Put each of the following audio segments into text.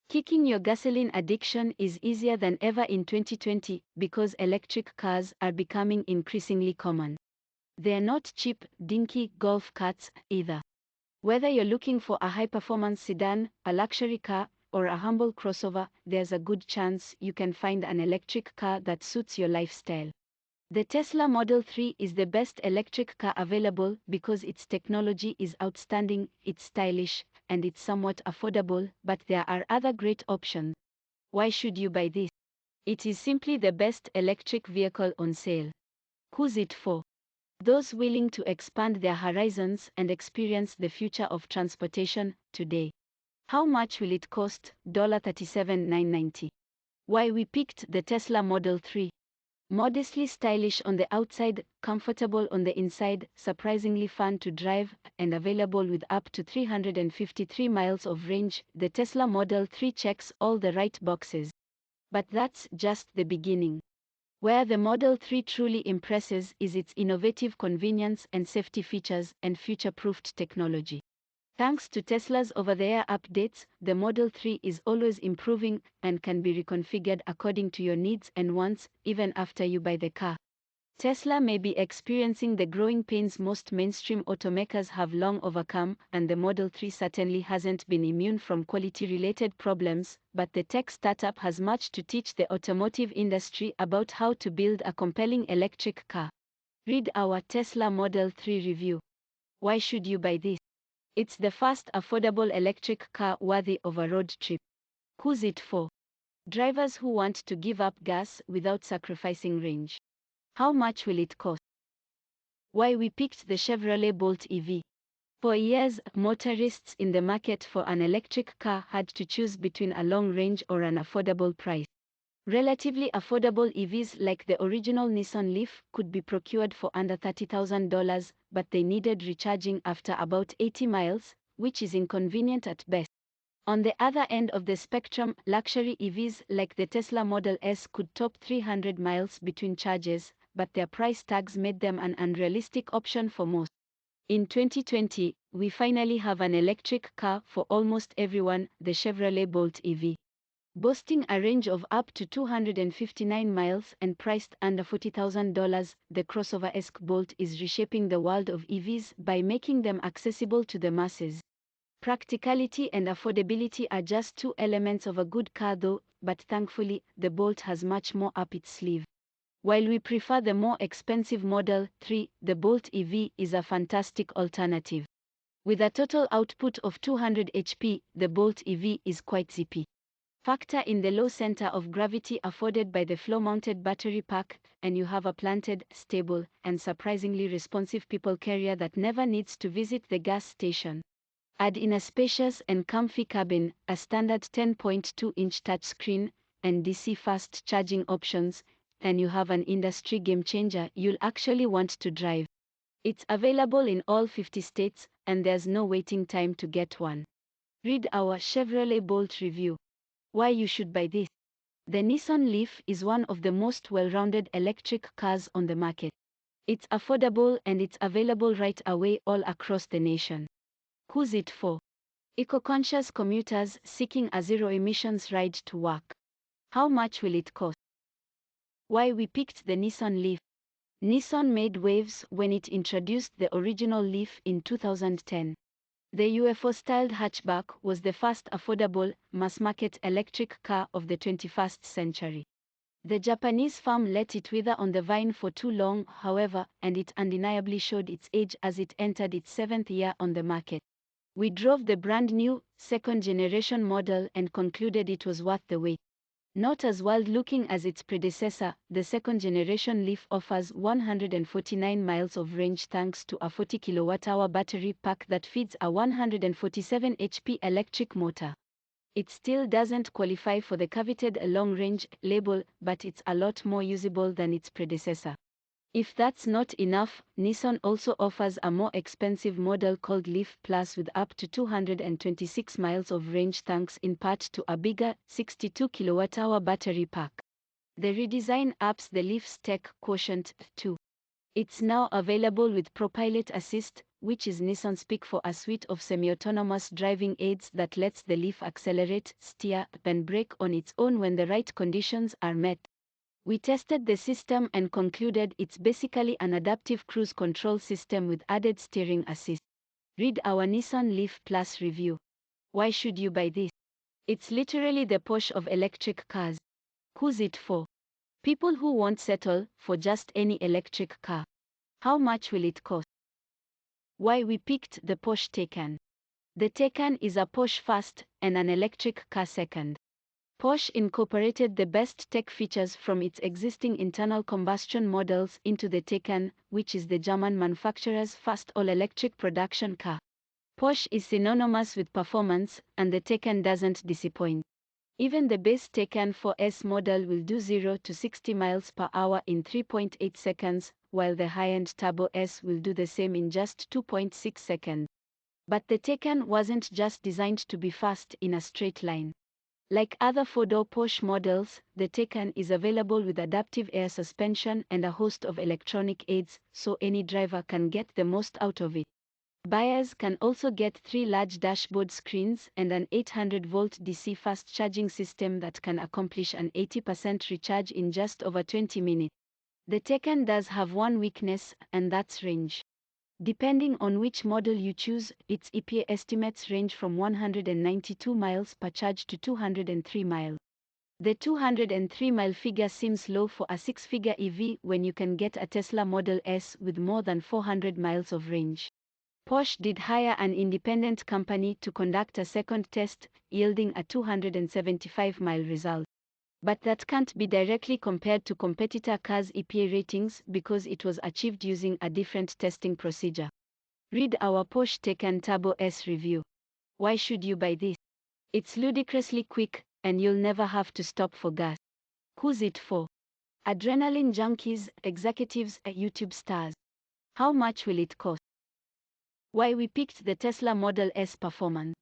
Kicking your gasoline addiction is easier than ever in 2020 because electric cars are becoming increasingly common. They're not cheap, dinky golf carts either. Whether you're looking for a high-performance sedan, a luxury car, or a humble crossover, there's a good chance you can find an electric car that suits your lifestyle. The Tesla Model 3 is the best electric car available because its technology is outstanding, it's stylish, and it's somewhat affordable, but there are other great options. Why should you buy this? It is simply the best electric vehicle on sale. Who's it for? Those willing to expand their horizons and experience the future of transportation today. How much will it cost? $37,990. Why we picked the Tesla Model 3. Modestly stylish on the outside, comfortable on the inside, surprisingly fun to drive, and available with up to 353 miles of range, the Tesla Model 3 checks all the right boxes. But that's just the beginning. Where the Model 3 truly impresses is its innovative convenience and safety features and future-proofed technology. Thanks to Tesla's over-the-air updates, the Model 3 is always improving and can be reconfigured according to your needs and wants, even after you buy the car. Tesla may be experiencing the growing pains most mainstream automakers have long overcome, and the Model 3 certainly hasn't been immune from quality-related problems, but the tech startup has much to teach the automotive industry about how to build a compelling electric car. Read our Tesla Model 3 review. Why should you buy this? It's the fast, affordable electric car worthy of a road trip. Who's it for? Drivers who want to give up gas without sacrificing range. How much will it cost? Why we picked the Chevrolet Bolt EV. For years, motorists in the market for an electric car had to choose between a long range or an affordable price. Relatively affordable EVs like the original Nissan Leaf could be procured for under $30,000, but they needed recharging after about 80 miles, which is inconvenient at best. On the other end of the spectrum, luxury EVs like the Tesla Model S could top 300 miles between charges, but their price tags made them an unrealistic option for most. In 2020, we finally have an electric car for almost everyone, the Chevrolet Bolt EV. Boasting a range of up to 259 miles and priced under $40,000, the crossover-esque Bolt is reshaping the world of EVs by making them accessible to the masses. Practicality and affordability are just two elements of a good car though, but thankfully, the Bolt has much more up its sleeve. While we prefer the more expensive Model 3, the Bolt EV is a fantastic alternative. With a total output of 200 HP, the Bolt EV is quite zippy. Factor in the low center of gravity afforded by the floor-mounted battery pack, and you have a planted, stable, and surprisingly responsive people carrier that never needs to visit the gas station. Add in a spacious and comfy cabin, a standard 10.2-inch touchscreen, and DC fast charging options, and you have an industry game-changer you'll actually want to drive. It's available in all 50 states, and there's no waiting time to get one. Read our Chevrolet Bolt review. Why you should buy this. The Nissan Leaf is one of the most well-rounded electric cars on the market. It's affordable and it's available right away all across the nation. Who's it for? Eco-conscious commuters seeking a zero-emissions ride to work. How much will it cost? Why we picked the Nissan Leaf. Nissan made waves when it introduced the original Leaf in 2010. The UFO-styled hatchback was the fast, affordable, mass-market electric car of the 21st century. The Japanese firm let it wither on the vine for too long, however, and it undeniably showed its age as it entered its 7th year on the market. We drove the brand-new, second-generation model and concluded it was worth the wait. Not as wild-looking as its predecessor, the second-generation Leaf offers 149 miles of range thanks to a 40 kWh battery pack that feeds a 147 HP electric motor. It still doesn't qualify for the coveted long-range label, but it's a lot more usable than its predecessor. If that's not enough, Nissan also offers a more expensive model called Leaf Plus with up to 226 miles of range thanks in part to a bigger, 62 kWh battery pack. The redesign ups the Leaf's tech quotient, too. It's now available with ProPilot Assist, which is Nissan's pick for a suite of semi-autonomous driving aids that lets the Leaf accelerate, steer, and brake on its own when the right conditions are met. We tested the system and concluded it's basically an adaptive cruise control system with added steering assist. Read our Nissan Leaf Plus review. Why should you buy this? It's literally the Porsche of electric cars. Who's it for? People who won't settle for just any electric car. How much will it cost? Why we picked the Porsche Taycan. The Taycan is a Porsche first and an electric car second. Porsche incorporated the best tech features from its existing internal combustion models into the Taycan, which is the German manufacturer's first all-electric production car. Porsche is synonymous with performance, and the Taycan doesn't disappoint. Even the base Taycan 4S model will do 0 to 60 miles per hour in 3.8 seconds, while the high-end Turbo S will do the same in just 2.6 seconds. But the Taycan wasn't just designed to be fast in a straight line. Like other four-door Porsche models, the Taycan is available with adaptive air suspension and a host of electronic aids, so any driver can get the most out of it. Buyers can also get 3 large dashboard screens and an 800-volt DC fast charging system that can accomplish an 80% recharge in just over 20 minutes. The Taycan does have one weakness, and that's range. Depending on which model you choose, its EPA estimates range from 192 miles per charge to 203 miles. The 203-mile figure seems low for a 6-figure EV when you can get a Tesla Model S with more than 400 miles of range. Porsche did hire an independent company to conduct a second test, yielding a 275-mile result. But that can't be directly compared to competitor cars' EPA ratings because it was achieved using a different testing procedure. Read our Porsche Taycan Turbo S review. Why should you buy this? It's ludicrously quick, and you'll never have to stop for gas. Who's it for? Adrenaline junkies, executives, YouTube stars. How much will it cost? Why we picked the Tesla Model S performance.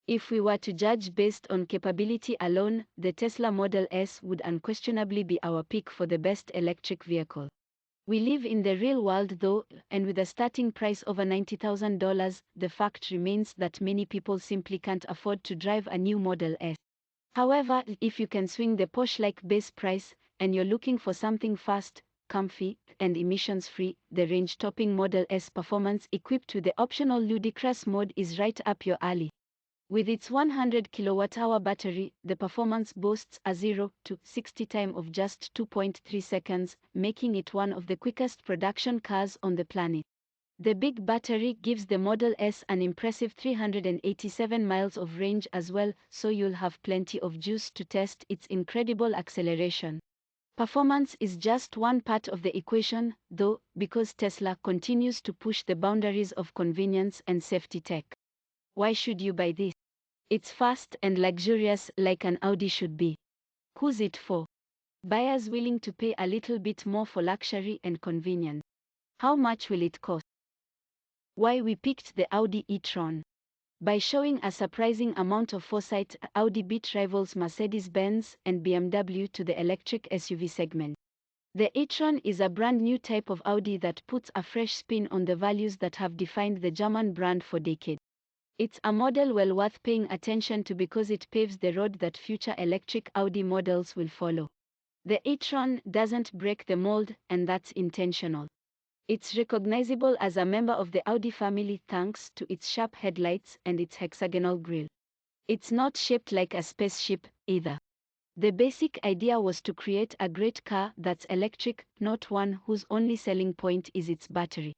If we were to judge based on capability alone, the Tesla Model S would unquestionably be our pick for the best electric vehicle. We live in the real world though, and with a starting price over $90,000, the fact remains that many people simply can't afford to drive a new Model S. However, if you can swing the Porsche-like base price, and you're looking for something fast, comfy, and emissions-free, the range-topping Model S performance equipped with the optional ludicrous mode is right up your alley. With its 100 kWh battery, the performance boasts a 0 to 60 time of just 2.3 seconds, making it one of the quickest production cars on the planet. The big battery gives the Model S an impressive 387 miles of range as well, so you'll have plenty of juice to test its incredible acceleration. Performance is just one part of the equation, though, because Tesla continues to push the boundaries of convenience and safety tech. Why should you buy this? It's fast and luxurious like an Audi should be. Who's it for? Buyers willing to pay a little bit more for luxury and convenience. How much will it cost? Why we picked the Audi e-tron. By showing a surprising amount of foresight, Audi beat rivals Mercedes-Benz and BMW to the electric SUV segment. The e-tron is a brand new type of Audi that puts a fresh spin on the values that have defined the German brand for decades. It's a model well worth paying attention to because it paves the road that future electric Audi models will follow. The e-tron doesn't break the mold, and that's intentional. It's recognizable as a member of the Audi family thanks to its sharp headlights and its hexagonal grille. It's not shaped like a spaceship, either. The basic idea was to create a great car that's electric, not one whose only selling point is its battery.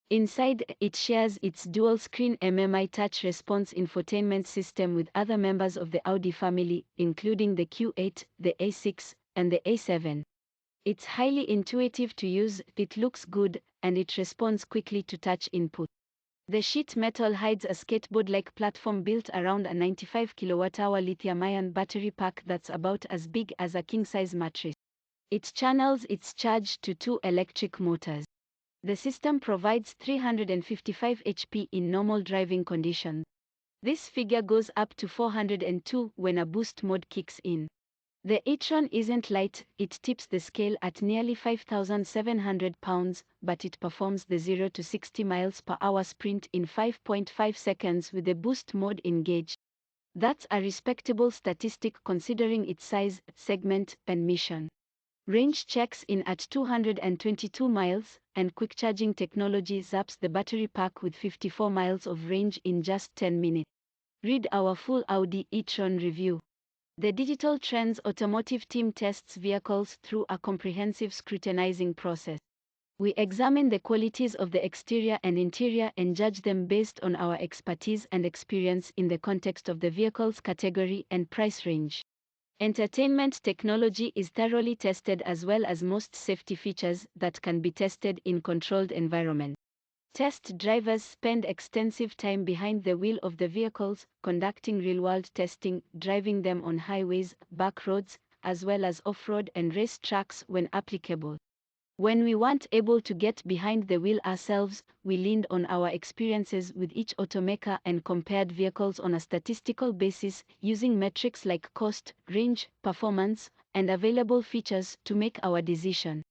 Inside, it shares its dual-screen MMI touch response infotainment system with other members of the Audi family, including the Q8, the A6, and the A7. It's highly intuitive to use, it looks good, and it responds quickly to touch input. The sheet metal hides a skateboard-like platform built around a 95 kWh lithium-ion battery pack that's about as big as a king-size mattress. It channels its charge to 2 electric motors. The system provides 355 HP in normal driving conditions. This figure goes up to 402 when a boost mode kicks in. The e-tron isn't light, it tips the scale at nearly 5,700 pounds, but it performs the 0 to 60 miles per hour sprint in 5.5 seconds with the boost mode engaged. That's a respectable statistic considering its size, segment, and mission. Range checks in at 222 miles, and quick charging technology zaps the battery pack with 54 miles of range in just 10 minutes. Read our full Audi e-tron review. The Digital Trends Automotive team tests vehicles through a comprehensive scrutinizing process. We examine the qualities of the exterior and interior and judge them based on our expertise and experience in the context of the vehicle's category and price range. Entertainment technology is thoroughly tested as well as most safety features that can be tested in controlled environments. Test drivers spend extensive time behind the wheel of the vehicles, conducting real-world testing, driving them on highways, back roads, as well as off-road and race tracks when applicable. When we weren't able to get behind the wheel ourselves, we leaned on our experiences with each automaker and compared vehicles on a statistical basis using metrics like cost, range, performance, and available features to make our decision.